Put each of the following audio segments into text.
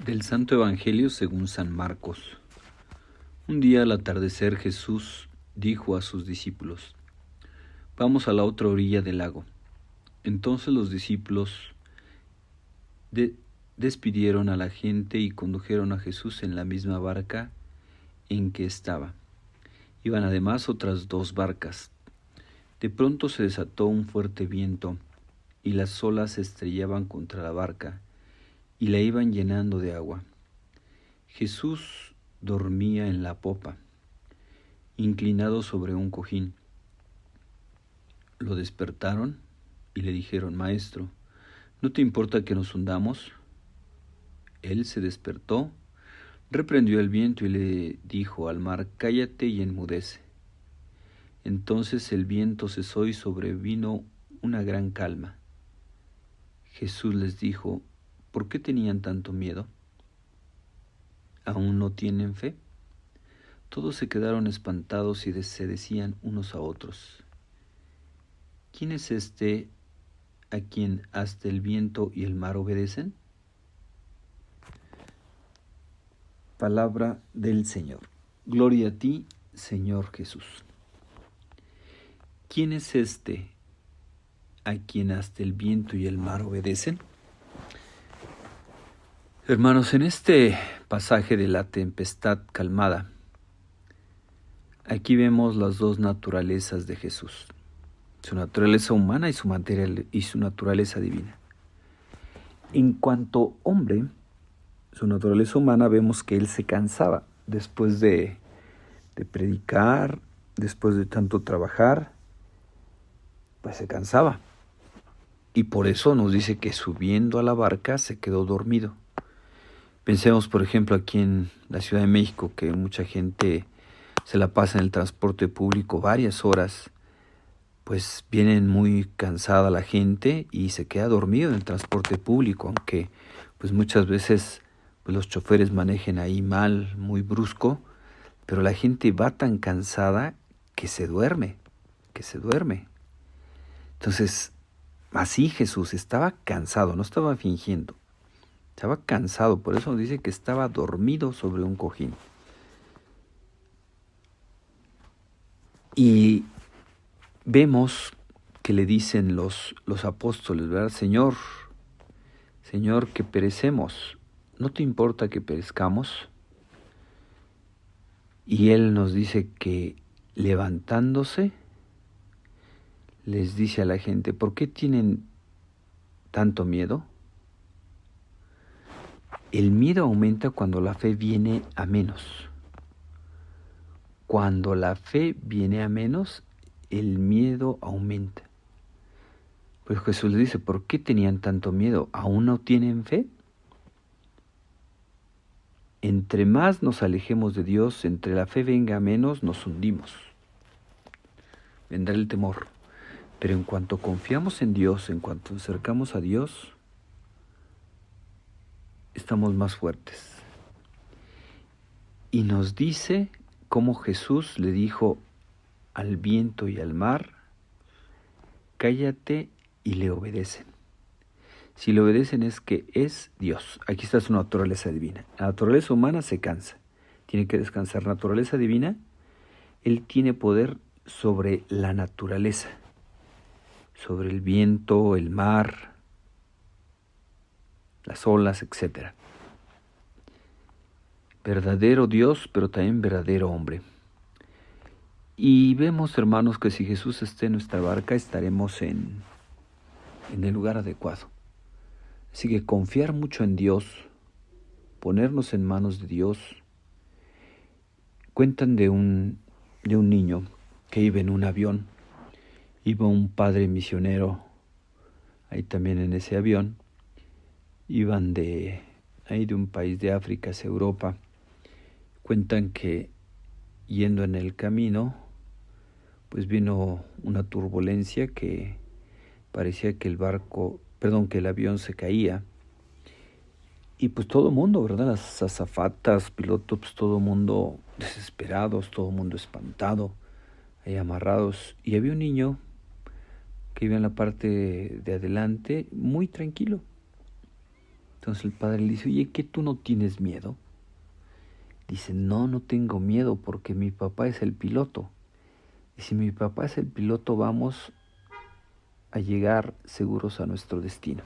Del Santo Evangelio según San Marcos. Un día al atardecer Jesús dijo a sus discípulos: «Vamos a la otra orilla del lago». Entonces los discípulos despidieron a la gente y condujeron a Jesús en la misma barca en que estaba. Iban además otras 2 barcas. De pronto se desató un fuerte viento y las olas se estrellaban contra la barca y la iban llenando de agua. Jesús dormía en la popa, inclinado sobre un cojín. Lo despertaron y le dijeron: «Maestro, ¿no te importa que nos hundamos?». Él se despertó, reprendió el viento y le dijo al mar: «Cállate y enmudece». Entonces el viento cesó y sobrevino una gran calma. Jesús les dijo: «¿Por qué tenían tanto miedo? ¿Aún no tienen fe?». Todos se quedaron espantados y se decían unos a otros: «¿Quién es este a quien hasta el viento y el mar obedecen?». Palabra del Señor. Gloria a ti, Señor Jesús. ¿Quién es este a quien hasta el viento y el mar obedecen? Hermanos, en este pasaje de la tempestad calmada, aquí vemos las 2 naturalezas de Jesús: su naturaleza humana y su naturaleza divina. En cuanto hombre, su naturaleza humana, vemos que él se cansaba después de predicar, después de tanto trabajar, pues se cansaba. Y por eso nos dice que subiendo a la barca se quedó dormido. Pensemos, por ejemplo, aquí en la Ciudad de México, que mucha gente se la pasa en el transporte público varias horas, pues vienen muy cansada la gente y se queda dormido en el transporte público, aunque pues muchas veces pues los choferes manejen ahí mal, muy brusco, pero la gente va tan cansada que se duerme. Entonces, así Jesús estaba cansado, no estaba fingiendo. Estaba cansado, por eso dice que estaba dormido sobre un cojín. Y vemos que le dicen los apóstoles, ¿verdad? Señor, que perecemos, ¿no te importa que perezcamos? Y Él nos dice que levantándose, les dice a la gente: ¿por qué tienen tanto miedo? El miedo aumenta cuando la fe viene a menos. Cuando la fe viene a menos, el miedo aumenta. Pues Jesús les dice: ¿por qué tenían tanto miedo? ¿Aún no tienen fe? Entre más nos alejemos de Dios, entre la fe venga a menos, nos hundimos. Vendrá el temor. Pero en cuanto confiamos en Dios, en cuanto nos acercamos a Dios, estamos más fuertes. Y nos dice cómo Jesús le dijo al viento y al mar: cállate, y le obedecen. Si le obedecen es que es Dios. Aquí está su naturaleza divina. La naturaleza humana se cansa, tiene que descansar. Naturaleza divina, Él tiene poder sobre la naturaleza, sobre el viento, el mar, las olas, etc. Verdadero Dios, pero también verdadero hombre. Y vemos, hermanos, que si Jesús está en nuestra barca, estaremos en el lugar adecuado. Así que confiar mucho en Dios, ponernos en manos de Dios. Cuentan de un niño que iba en un avión. Iba un padre misionero ahí también en ese avión. Iban de un país de África hacia Europa. Cuentan que yendo en el camino, pues vino una turbulencia que parecía que que el avión se caía. Y pues todo el mundo, ¿verdad? Las azafatas, pilotos, pues todo el mundo desesperados, todo el mundo espantado, ahí amarrados. Y había un niño que iba en la parte de adelante, muy tranquilo. Entonces el padre le dice, oye, ¿qué tú no tienes miedo? Dice, no tengo miedo porque mi papá es el piloto. Y si mi papá es el piloto, vamos a llegar seguros a nuestro destino.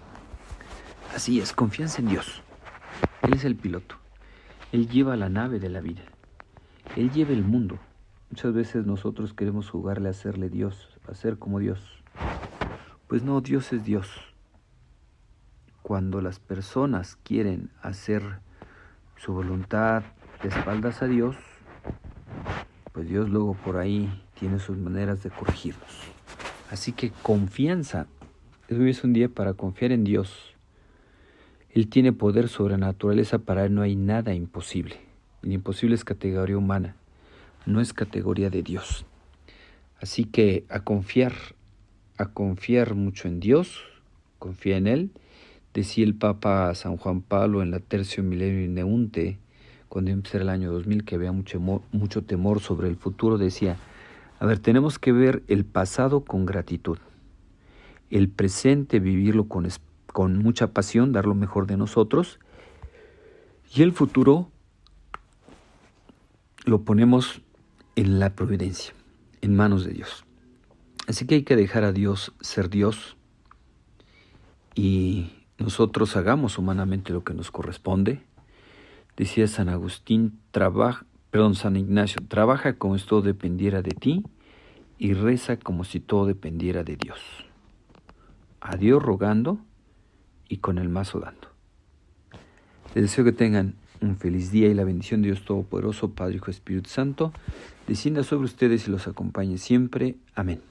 Así es, confianza en Dios. Él es el piloto. Él lleva la nave de la vida. Él lleva el mundo. Muchas veces nosotros queremos jugarle a hacerle Dios, a ser como Dios. Pues no, Dios es Dios. Cuando las personas quieren hacer su voluntad de espaldas a Dios, pues Dios luego por ahí tiene sus maneras de corregirnos. Así que confianza. Hoy es un día para confiar en Dios. Él tiene poder sobre la naturaleza, para Él no hay nada imposible. El imposible es categoría humana, no es categoría de Dios. Así que a confiar mucho en Dios, confía en Él. Decía el Papa San Juan Pablo en la Tertio Milenio Neunte, cuando empezó el año 2000, que había mucho temor sobre el futuro, decía, tenemos que ver el pasado con gratitud, el presente vivirlo con mucha pasión, dar lo mejor de nosotros, y el futuro lo ponemos en la providencia, en manos de Dios. Así que hay que dejar a Dios ser Dios y nosotros hagamos humanamente lo que nos corresponde. Decía San Ignacio, trabaja como si todo dependiera de ti y reza como si todo dependiera de Dios. A Dios rogando y con el mazo dando. Les deseo que tengan un feliz día y la bendición de Dios Todopoderoso, Padre, Hijo y Espíritu Santo, descienda sobre ustedes y los acompañe siempre. Amén.